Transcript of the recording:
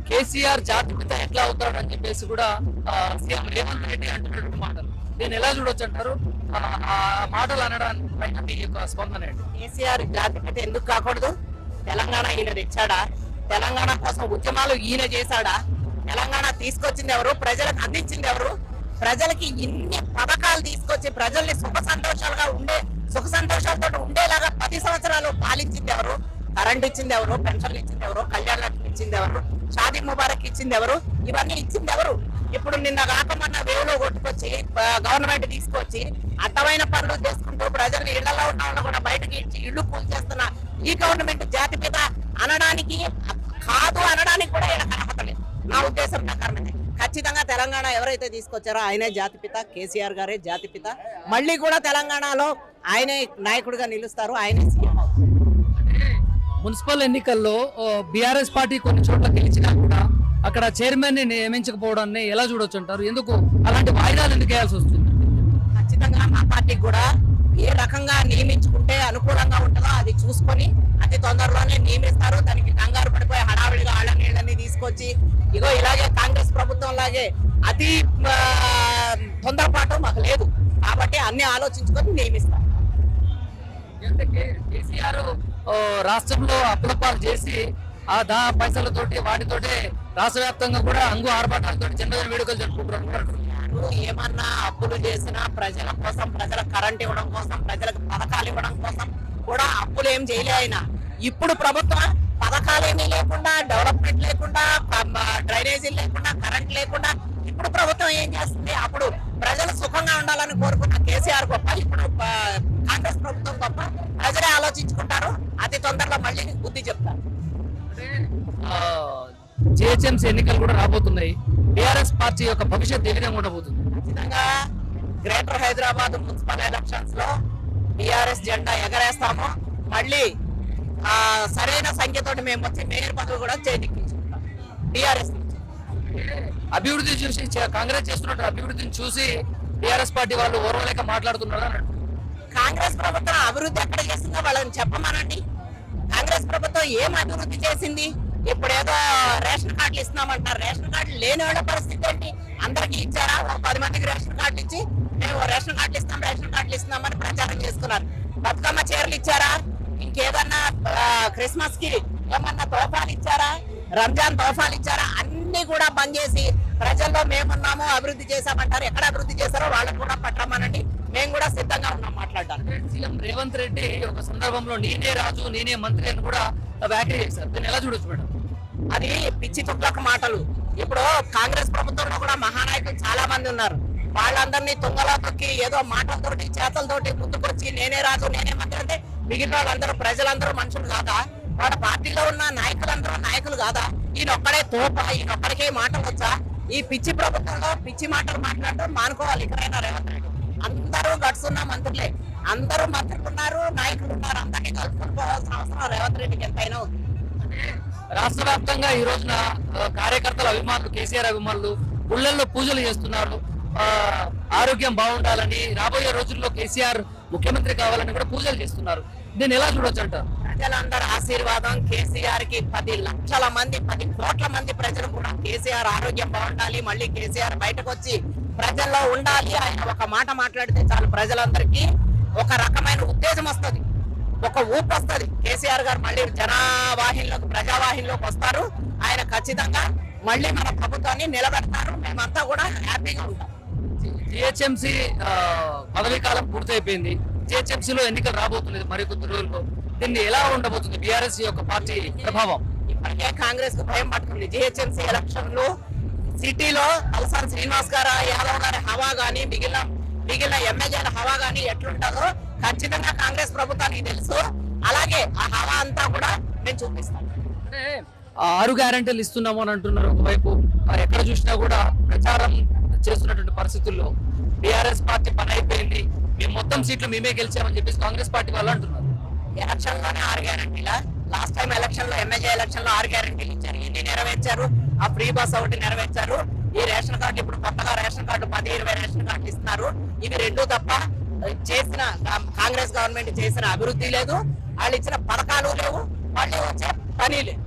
కేసీఆర్ జాతిపిత ఎట్లా అవుతాడని చెప్పేసి కూడా సీఎం రేవంత్ రెడ్డి అంటున్నటువంటి మాటలు దీన్ని ఎలా చూడొచ్చు అంటారు? ఆ మాటలు అనడానికి పైన మీ యొక్క స్పందన ఏంటి? కేసీఆర్ జాతిపిత ఎందుకు కాకూడదు? తెలంగాణ ఈయన తెచ్చాడా? తెలంగాణ కోసం ఉద్యమాలు ఈయన చేశాడా? తెలంగాణ తీసుకొచ్చింది ఎవరు? ప్రజలకు అందించింది ఎవరు? ప్రజలకి ఇన్ని పథకాలు తీసుకొచ్చి ప్రజల్ని సుఖ సంతోషాలతో ఉండేలాగా 10 సంవత్సరాలు పాలించింది ఎవరు? కరెంట్ ఇచ్చింది ఎవరు? పెన్షన్లు ఇచ్చింది ఎవరు? కళ్యాణ లక్ష్మి ఇచ్చింది ఎవరు? షాదీ ముబారక్ ఇచ్చింది ఎవరు? ఇవన్నీ ఇచ్చింది ఎవరు? ఇప్పుడు నిన్న కాకమన్న వేవులో కొట్టుకొచ్చి గవర్నమెంట్ తీసుకొచ్చి అడ్డమైన పనులు చేసుకుంటూ ప్రజలు ఇళ్లలో ఉన్న వాళ్ళు కూడా బయటకి ఇచ్చి ఇళ్లు కూల్ చేస్తున్న ఈ గవర్నమెంట్ జాతిపిత అనడానికి అనడానికి కూడా అర్హత లేదు. నా ఉద్దేశం ప్రకారమే ఖచ్చితంగా తెలంగాణ ఎవరైతే తీసుకొచ్చారో ఆయనే జాతిపిత, కేసీఆర్ గారే జాతిపిత. మళ్ళీ కూడా తెలంగాణలో ఆయనే నాయకుడిగా నిలుస్తారు, ఆయనే సీఎం అవుతారు. మున్సిపల్ ఎన్నికల్లో బీఆర్ఎస్ పార్టీ కొన్ని చోట్ల గెలిచినా కూడా అక్కడ చైర్మన్ ని నియమించకపోవడాన్ని ఎలా చూడొచ్చు అంటారు? ఎందుకు అలాంటి వాయిదాలు ఎందుకు వేయాల్సి వస్తుంది? ఖచ్చితంగా మా పార్టీకి కూడా ఏ రకంగా నియమించుకుంటే అనుకూలంగా ఉంటుందో అది చూసుకొని అతి తొందరలోనే నియమిస్తారు. దానికి కంగారు పడిపోయి హడావిడిగా ఆళ్ళ నీళ్ళని తీసుకొచ్చి ఇగో ఇలాగే కాంగ్రెస్ ప్రభుత్వం లాగే అతి తొందరపాటు మాకు లేదు. కాబట్టి అన్ని ఆలోచించుకొని నియమిస్తారు. కేసీఆర్ రాష్ట్రంలో అప్పులపాలు చేసి ఆ పైసలతోటి వాటితోటి రాష్ట్ర వ్యాప్తంగా కూడా అంగు ఆర్భాటాలతో జన్మదిన వేడుకలు జరుపుకుంటున్నారు. ఏమన్నా అప్పులు చేసినా ప్రజల కోసం, ప్రజలకు కరెంట్ ఇవ్వడం కోసం, ప్రజలకు పథకాలు ఇవ్వడం కోసం కూడా అప్పులు ఏం చేయలే ఆయన. ఇప్పుడు ప్రభుత్వం పథకాలు ఏమీ లేకుండా, డెవలప్మెంట్ లేకుండా, డ్రైనేజీలు లేకుండా, కరెంట్ లేకుండా ఇప్పుడు ప్రభుత్వం ఏం చేస్తుంది? అప్పుడు ప్రజలు సుఖంగా ఉండాలని కోరుకున్న కేసీఆర్ గొప్ప, ఇప్పుడు కాంగ్రెస్ ప్రభుత్వం గొప్ప. ప్రజలే ఆలోచించుకుంటారు, అతి తొందరలో మళ్ళీ బుద్ధి చెప్తారు. జిహెచ్ఎంసీ ఎన్నికలు కూడా రాబోతున్నాయి. టిఆర్ఎస్ పార్టీ యొక్క భవిష్యత్తు ఏ విధంగా ఉండబోతుంది? ఖచ్చితంగా గ్రేటర్ హైదరాబాద్ మున్సిపల్ ఎలక్షన్స్ లో టిఆర్ఎస్ జెండా ఎగరేస్తాము. మళ్ళీ సరైన సంఖ్యతోటి మేము వచ్చి మేయర్ పదవి కూడా చేజిక్కించుకుంటాం టిఆర్ఎస్. అభివృద్ధి చూసి కాంగ్రెస్ చేస్తున్నట్టు అభివృద్ధిని చూసి టిఆర్ఎస్ పార్టీ వాళ్ళు ఓర్వలేక మాట్లాడుతున్నారు అన్నట్టు. కాంగ్రెస్ ప్రభుత్వం అభివృద్ధి ఎక్కడ చేసిందో వాళ్ళని చెప్పమనండి. కాంగ్రెస్ ప్రభుత్వం ఏం అభివృద్ధి చేసింది? ఇప్పుడు ఏదో రేషన్ కార్డులు ఇస్తున్నామంటారు. రేషన్ కార్డులు లేని వాళ్ళ పరిస్థితి ఏంటి? అందరికి ఇచ్చారా? 10 మందికి రేషన్ కార్డులు ఇచ్చి మేము రేషన్ కార్డులు ఇస్తున్నామని ప్రచారం చేసుకున్నారు. బతుకమ్మ చీరలు ఇచ్చారా? ఇంకేదన్నా క్రిస్మస్ కి ఏమన్నా తోఫాలు ఇచ్చారా? రంజాన్ తోఫాలు ఇచ్చారా? అన్ని కూడా బంద్ చేసి ప్రజల్లో మేమున్నాము, అభివృద్ధి చేశామంటారు. ఎక్కడ అభివృద్ధి చేశారో వాళ్ళకు కూడా పట్టమనండి. మేము కూడా సిద్ధంగా ఉన్నాం మాట్లాడడానికి. సీఎం రేవంత్ రెడ్డి ఒక సందర్భంలో నేనే రాజు నేనే మంత్రి అని కూడా వ్యాఖ్య చేశారు. దీన్ని ఎలా చూడొచ్చు మేడం? అది పిచ్చి తుప్పక మాటలు. ఇప్పుడు కాంగ్రెస్ ప్రభుత్వంలో కూడా మహానాయకులు చాలా మంది ఉన్నారు. వాళ్ళందరినీ తుంగలో తొక్కి ఏదో మాటలతోటి చేతలతోటి ముందుకొచ్చి నేనే రాజు నేనే మంత్రి అంటే మిగిలిన వాళ్ళందరూ ప్రజలందరూ మనుషులు కాదా? వాళ్ళ పార్టీలో ఉన్న నాయకులందరూ నాయకులు కాదా? ఈయనొక్కడే తోప, ఈయనొక్కడికే మాటలు వచ్చా? ఈ పిచ్చి ప్రభుత్వంలో పిచ్చి మాటలు మాట్లాడటం మానుకోవాలి. ఇకనైనా రేవంత్ రెడ్డి అందరూ గడుస్తున్న మంత్రులే, అందరూ మంత్రులు ఉన్నారు, నాయకులు ఉన్నారు. అందరినీ కలుపుకొని పోవాల్సిన అవసరం రేవంత్ రెడ్డికి ఎంతైనా ఉంది. రాష్ట్ర వ్యాప్తంగా ఈ రోజున కార్యకర్తల అభిమానులు, కేసీఆర్ అభిమానులు గుళ్ళల్లో పూజలు చేస్తున్నారు. ఆరోగ్యం బాగుండాలని, రాబోయే రోజుల్లో కేసీఆర్ ముఖ్యమంత్రి కావాలని కూడా పూజలు చేస్తున్నారు. దీన్ని ఎలా చూడొచ్చు అంటారు? ప్రజలందరూ ఆశీర్వాదం కేసీఆర్ కి 10 లక్షల మంది 10 కోట్ల మంది ప్రజలు కూడా కేసీఆర్ ఆరోగ్యం బాగుండాలి, మళ్ళీ కేసీఆర్ బయటకు వచ్చి ప్రజల్లో ఉండాలి. ఆయన ఒక మాట మాట్లాడితే చాలు ప్రజలందరికీ ఒక రకమైన ఉత్తేజం వస్తుంది, ఒక ఊపు వస్తుంది. కేసీఆర్ గారు మళ్ళీ జనవాహినిలోకి, ప్రజావాహినిలోకి వస్తారు. ఆయన ఖచ్చితంగా మళ్ళీ మన ప్రభుత్వాన్ని నిలబెడతారు. మేమంతా కూడా హ్యాపీగా ఉంటాం. జిహెచ్ఎంసీ పదవీ కాలం పూర్తయిపోయింది. జిహెచ్ఎంసీలో ఎన్నికలు రాబోతున్నది మరి కొద్ది రోజుల్లో. దీన్ని ఎలా ఉండబోతుంది బీఆర్ఎస్ యొక్క పార్టీ ప్రభావం? ఇప్పటికే కాంగ్రెస్ కు భయం పట్టుకుంది. జిహెచ్ఎంసీ ఎలక్షన్లు సిటీలో తలసాని శ్రీనివాస్ గారు, యాదవ్ గారి హవా గానీ, మిగిలిన ఎమ్మెల్యేల హవా గానీ ఎట్లుంటుందో ఖచ్చితంగా కాంగ్రెస్ ప్రభుత్వానికి తెలుసు. అలాగే ఆ హవా అంతా కూడా మేము చూపిస్తాం. 6 గ్యారెంటీలు ఇస్తున్నాము అని అంటున్నారు. ఒకవైపు ఎక్కడ చూసినా కూడా ప్రచారం చేస్తున్నటువంటి పరిస్థితుల్లో టిఆర్ఎస్ పార్టీ పని అయిపోయింది, మేము మొత్తం సీట్లు మేమే గెలిచామని చెప్పేసి కాంగ్రెస్ పార్టీ వాళ్ళు అంటున్నారు. ఎలక్షన్ లోనే 6 గ్యారెంటీలా? లాస్ట్ టైం ఎలక్షన్ లో ఎమ్మెల్యే ఎలక్షన్ లో 6 గ్యారెంటీలు ఇచ్చారు. ఇన్ని నెరవేర్చారు. ఆ ఫ్రీ బస్ ఒకటి నెరవేర్చారు. ఈ రేషన్ కార్డు ఇప్పుడు కొత్తగా రేషన్ కార్డు 10-20 రేషన్ కార్డులు ఇస్తున్నారు. ఇవి 2 తప్ప చేసిన కాంగ్రెస్ గవర్నమెంట్ చేసిన అభివృద్ధి లేదు, వాళ్ళు ఇచ్చిన పథకాలు లేవు, మళ్ళీ వచ్చే పని లేదు.